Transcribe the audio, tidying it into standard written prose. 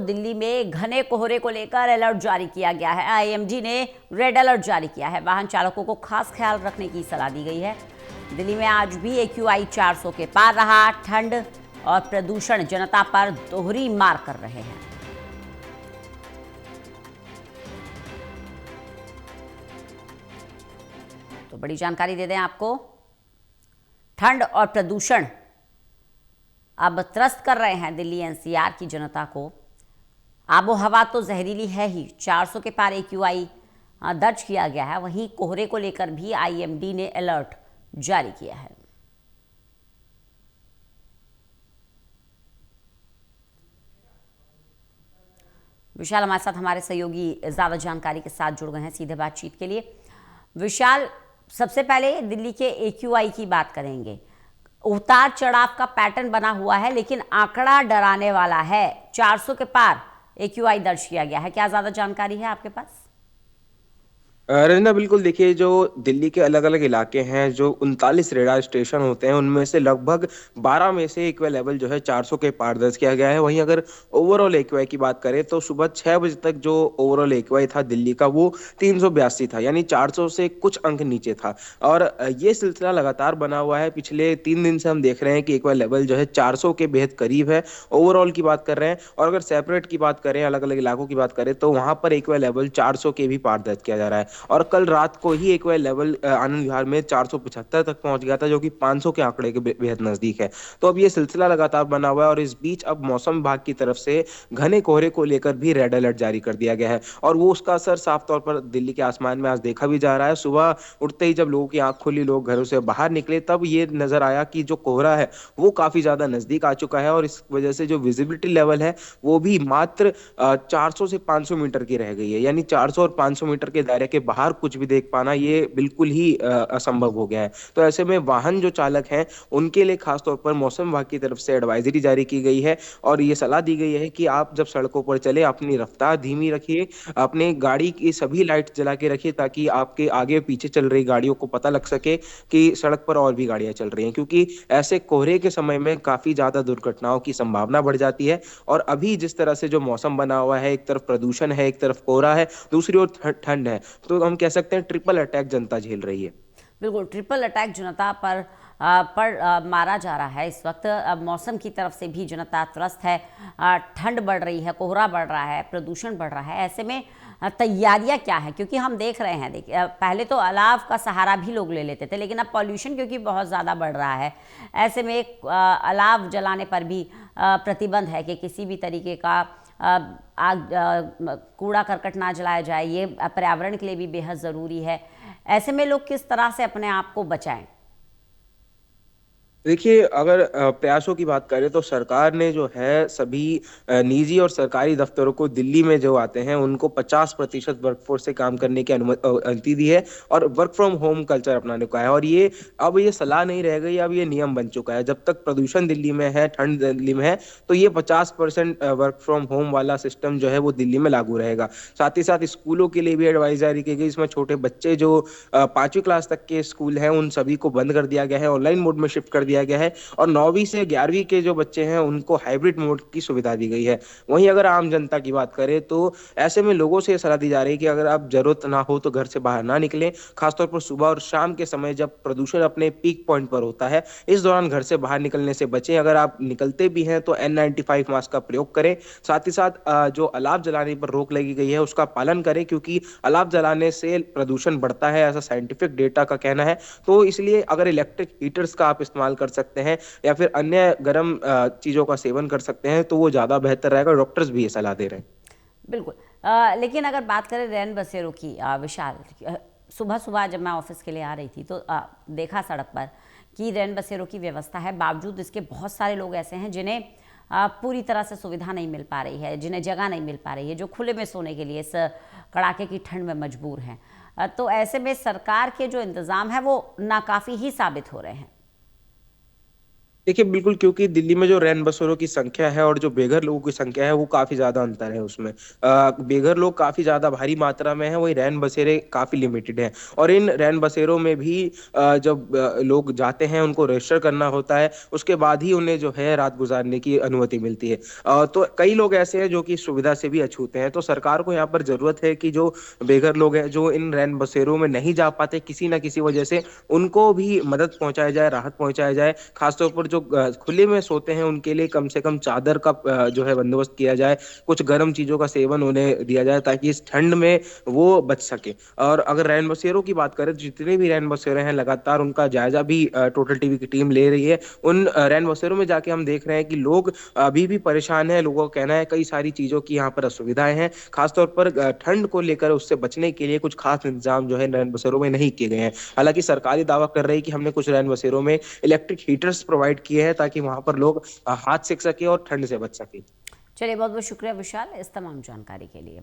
दिल्ली में घने कोहरे को लेकर अलर्ट जारी किया गया है। आईएमडी ने रेड अलर्ट जारी किया है। वाहन चालकों को खास ख्याल रखने की सलाह दी गई है। दिल्ली में आज भी एक्यूआई 400 के पार रहा। ठंड और प्रदूषण जनता पर दोहरी मार कर रहे हैं। तो बड़ी जानकारी दे दें आपको, ठंड और प्रदूषण अब त्रस्त कर रहे हैं दिल्ली एनसीआर की जनता को। आबो हवा तो जहरीली है ही, 400 के पार एक्यूआई दर्ज किया गया है। वहीं कोहरे को लेकर भी आईएमडी ने अलर्ट जारी किया है। विशाल हमारे साथ हमारे सहयोगी ज्यादा जानकारी के साथ जुड़ गए हैं सीधे बातचीत के लिए। विशाल, सबसे पहले दिल्ली के एक्यूआई की बात करेंगे। उतार चढ़ाव का पैटर्न बना हुआ है, लेकिन आंकड़ा डराने वाला है। 400 के पार एक्यूआई दर्ज किया गया है। क्या ज्यादा जानकारी है आपके पास? रंजना, बिल्कुल। देखिए, जो दिल्ली के अलग अलग इलाके हैं, जो 39 रेडार स्टेशन होते हैं, उनमें से लगभग 12 में से एक्यूआई लेवल जो है 400 के पार दर्ज किया गया है। वहीं अगर ओवरऑल एक्यूआई की बात करें तो सुबह 6 बजे तक जो ओवरऑल एक्यूआई था दिल्ली का, वो 382 था, यानी 400 से कुछ अंक नीचे था। और ये सिलसिला लगातार बना हुआ है। पिछले 3 दिन से हम देख रहे हैं कि एक्यूआई लेवल जो है 400 के बेहद करीब है। ओवरऑल की बात कर रहे हैं, और अगर सेपरेट की बात करें, अलग अलग इलाकों की बात करें, तो वहां पर एक्यूआई लेवल 400 के भी पार दर्ज किया जा रहा है। और कल रात को ही एक्यूआई लेवल आनंद विहार में 475 तक पहुंच गया था, जो कि 500 के आंकड़े के बेहद नजदीक है। तो अब ये सिलसिला लगातार बना हुआ है, और इस बीच अब मौसम विभाग की तरफ से घने कोहरे को लेकर भी रेड अलर्ट जारी कर दिया गया है। और वो उसका असर साफ तौर पर दिल्ली के आसमान में आज देखा भी जा रहा है। सुबह उठते ही जब लोगों की आंख खुली, लोग घरों से बाहर निकले, तब ये नजर आया कि जो कोहरा है वो काफी ज्यादा नजदीक आ चुका है, और इस वजह से जो विजिबिलिटी लेवल है वो भी मात्र 400 से 500 मीटर की रह गई है। यानी 400 और 500 मीटर के दायरे के बाहर कुछ भी देख पाना ये बिल्कुल ही असंभव हो गया है। तो ऐसे में वाहन जो चालक हैं, उनके लिए खासतौर पर मौसम विभाग की तरफ से एडवाइजरी जारी की गई है, और ये सलाह दी गई है कि आप जब सड़कों पर चले, अपनी रफ्तार धीमी रखिए, अपने गाड़ी की सभी लाइट जला के रखिए, ताकि आपके आगे पीछे चल रही गाड़ियों को पता लग सके कि सड़क पर और भी गाड़ियां चल रही हैं। क्योंकि ऐसे कोहरे के समय में काफी ज्यादा दुर्घटनाओं की संभावना बढ़ जाती है। और अभी जिस तरह से जो मौसम बना हुआ है, एक तरफ प्रदूषण है, एक तरफ कोहरा है, दूसरी ओर ठंड है, तो हम कह सकते हैं ट्रिपल अटैक जनता झेल रही है। बिल्कुल, ट्रिपल अटैक जनता पर मारा जा रहा है इस वक्त। मौसम की तरफ से भी जनता त्रस्त है। ठंड बढ़ रही है, कोहरा बढ़ रहा है, प्रदूषण बढ़ रहा है। ऐसे में तैयारियां क्या है? क्योंकि हम देख रहे हैं, देखिए, पहले तो अलाव का सहारा भी लोग ले लेते थे, लेकिन अब पॉल्यूशन क्योंकि बहुत ज़्यादा बढ़ रहा है, ऐसे में एक अलाव जलाने पर भी प्रतिबंध है कि किसी भी तरीके का आग, कूड़ा करकट ना जलाया जाए। ये पर्यावरण के लिए भी बेहद ज़रूरी है। ऐसे में लोग किस तरह से अपने आप को बचाएं? देखिए, अगर प्रयासों की बात करें तो सरकार ने जो है सभी निजी और सरकारी दफ्तरों को दिल्ली में जो आते हैं उनको 50% वर्कफोर्स से काम करने की अनुमति दी है, और वर्क फ्रॉम होम कल्चर अपनाने को है। और ये अब ये सलाह नहीं रह गई, अब ये नियम बन चुका है। जब तक प्रदूषण दिल्ली में है, ठंड दिल्ली में है, तो ये 50% वर्क फ्रॉम होम वाला सिस्टम जो है वो दिल्ली में लागू रहेगा। साथ ही साथ स्कूलों के लिए भी एडवाइस जारी की गई। इसमें छोटे बच्चे जो 5वीं क्लास तक के स्कूल हैं, उन सभी को बंद कर दिया गया है, ऑनलाइन मोड में शिफ्ट कर दिया गया है। और 9वीं से 11वीं के जो बच्चे हैं उनको हाइब्रिड मोड की सुविधा दी गई है। वहीं अगर आम जनता की बात करें तो ऐसे में लोगों से सलाह दी जा रही है कि अगर आप जरूरत ना हो तो घर से बाहर ना निकलें। खासतौर पर सुबह और शाम के समय जब प्रदूषण अपने पीक पॉइंट पर होता है, इस दौरान घर से बाहर निकलने से बचें। अगर आप निकलते भी हैं तो N95 मास्क का प्रयोग करें। साथ ही साथ जो अलाव जलाने पर रोक लगी गई है उसका पालन करें, क्योंकि अलाव जलाने से प्रदूषण बढ़ता है, ऐसा साइंटिफिक डेटा का कहना है। तो इसलिए अगर इलेक्ट्रिक हीटर्स का आप इस्तेमाल कर सकते हैं, या फिर अन्य गर्म चीजों का सेवन कर सकते हैं, तो वो ज्यादा बेहतर रहेगा। डॉक्टर्स भी ये सलाह दे रहे हैं। बिल्कुल। लेकिन अगर बात करें रैन बसेरों की, विशाल, सुबह सुबह जब मैं ऑफिस के लिए आ रही थी तो देखा सड़क पर कि रैन बसेरों की व्यवस्था है। बावजूद इसके बहुत सारे लोग ऐसे हैं जिन्हें पूरी तरह से सुविधा नहीं मिल पा रही है, जिन्हें जगह नहीं मिल पा रही है, जो खुले में सोने के लिए इस कड़ाके की ठंड में मजबूर हैं। तो ऐसे में सरकार के जो इंतज़ाम है वो नाकाफ़ी ही साबित हो रहे हैं। देखिए बिल्कुल, क्योंकि दिल्ली में जो रैन बसेरों की संख्या है और जो बेघर लोगों की संख्या है वो काफी ज्यादा अंतर है उसमें। बेघर लोग काफी ज्यादा भारी मात्रा में है, वही रैन बसेरे काफी लिमिटेड है। और इन रैन बसेरों में भी जब लोग जाते हैं उनको रजिस्टर करना होता है, उसके बाद ही उन्हें जो है रात गुजारने की अनुमति मिलती है। तो कई लोग ऐसे हैं जो कि सुविधा से भी अछूते हैं, तो सरकार को यहाँ पर जरूरत है कि जो बेघर लोग हैं जो इन रैन बसेरों में नहीं जा पाते किसी ना किसी वजह से, उनको भी मदद पहुंचाया जाए, राहत पहुंचाया जाए। खासतौर पर जो खुले में सोते हैं उनके लिए कम से कम चादर का जो है बंदोबस्त किया जाए, कुछ गर्म चीजों का सेवन उन्हें दिया जाए ताकि इस ठंड में वो बच सके। और अगर रैन बसेरों की बात करें तो जितने भी रैन बसेरे हैं लगातार उनका जायजा भी टोटल टीवी की टीम ले रही है। उन रैन बसेरों में जाके हम देख रहे हैं कि लोग अभी भी परेशान है, लोगों का कहना है कई सारी चीजों की यहाँ पर असुविधाएं हैं, खासतौर पर ठंड को लेकर उससे बचने के लिए कुछ खास इंतजाम जो है रैन बसेरों में नहीं किए गए हैं। हालांकि सरकारी दावा कर रही है कि हमने कुछ रैन बसेरों में इलेक्ट्रिक हीटर्स प्रोवाइड किए हैं ताकि वहां पर लोग हाथ सेक सके और ठंड से बच सके। चलिए, बहुत बहुत शुक्रिया विशाल इस तमाम जानकारी के लिए।